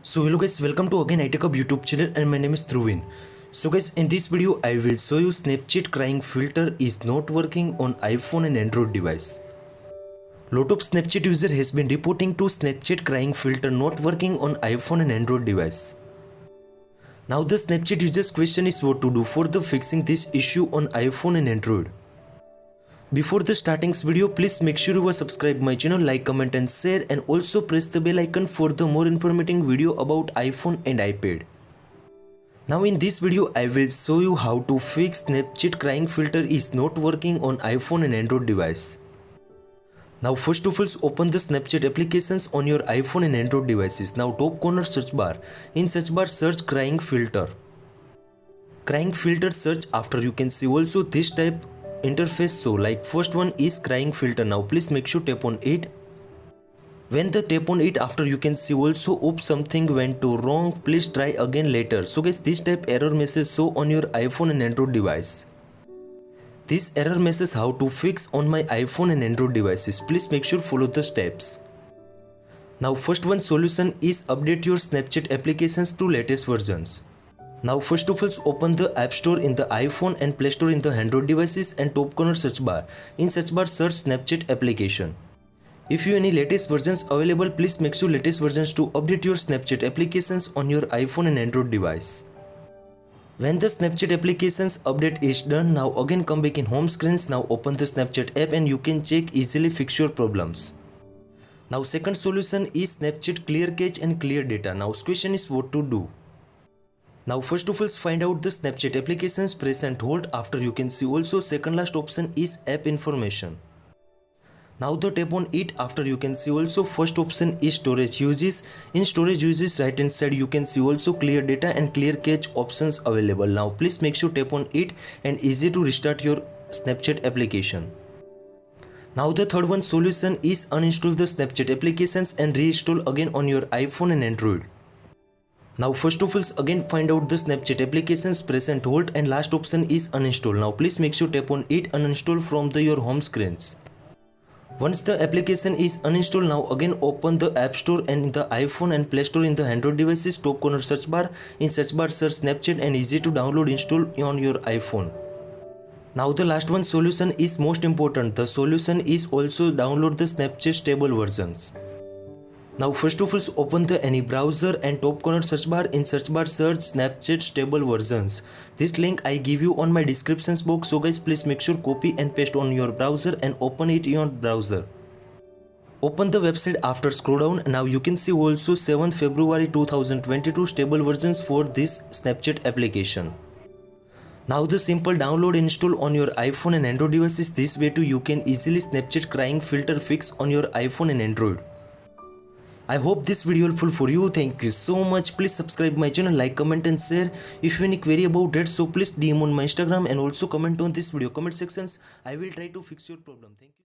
So hello guys, welcome to again iTechUp YouTube channel and my name is Dhruvin. So guys, in this video I will show you Snapchat crying filter is not working on iPhone and Android device. Lot of Snapchat user has been reporting to Snapchat crying filter not working on iPhone and Android device. Now the Snapchat users question is what to do for the fixing this issue on iPhone and Android. Before the starting video, please make sure you are subscribe my channel, like, comment and share, and also press the bell icon for the more informative video about iPhone and iPad. Now in this video I will show you how to fix Snapchat crying filter is not working on iPhone and Android device. Now first of all, open the Snapchat applications on your iPhone and Android devices. Now top corner search bar. In search bar search crying filter. Crying filter search, after you can see also this type interface. So like first one is crying filter. Now please make sure tap on it. When the tap on it, after you can see also oops something went to wrong, please try again later. So guys, this type error message show on your iPhone and Android device. This error message how to fix on my iPhone and Android devices. Please make sure follow the steps. Now first one solution is update your Snapchat applications to latest versions. Now first of all, open the App Store in the iPhone and Play Store in the Android devices and top corner search bar. In search bar search Snapchat application. If you any latest versions available, please make sure latest versions to update your Snapchat applications on your iPhone and Android device. When the Snapchat applications update is done, now again come back in home screens. Now open the Snapchat app and you can check easily fix your problems. Now second solution is Snapchat clear cache and clear data. Now question is what to do. Now first of all, find out the Snapchat applications, press and hold. After you can see also second last option is app information. Now the tap on it, after you can see also first option is storage uses. In storage uses right hand side you can see also clear data and clear cache options available. Now please make sure tap on it and easy to restart your Snapchat application. Now the third one solution is uninstall the Snapchat applications and reinstall again on your iPhone and Android. Now first of all, again find out the Snapchat applications, press and hold, and last option is uninstall. Now please make sure tap on it, uninstall from your home screens. Once the application is uninstalled, now again open the App Store and in the iPhone and Play Store in the Android devices, top corner search bar. In search bar search Snapchat and easy to download install on your iPhone. Now the last one solution is most important. The solution is also download the Snapchat stable versions. Now first of all, open the any browser and top corner search bar. In search bar search Snapchat stable versions. This link I give you on my descriptions box. So guys, please make sure copy and paste on your browser and open it in your browser. Open the website, after scroll down. Now you can see also 7th February 2022 stable versions for this Snapchat application. Now the simple download install on your iPhone and Android devices. This way too you can easily Snapchat crying filter fix on your iPhone and Android. I hope this video helpful for you. Thank you so much. Please subscribe my channel, like, comment and share. If you have any query about that, so please DM on my Instagram and also comment on this video comment sections. I will try to fix your problem. Thank you.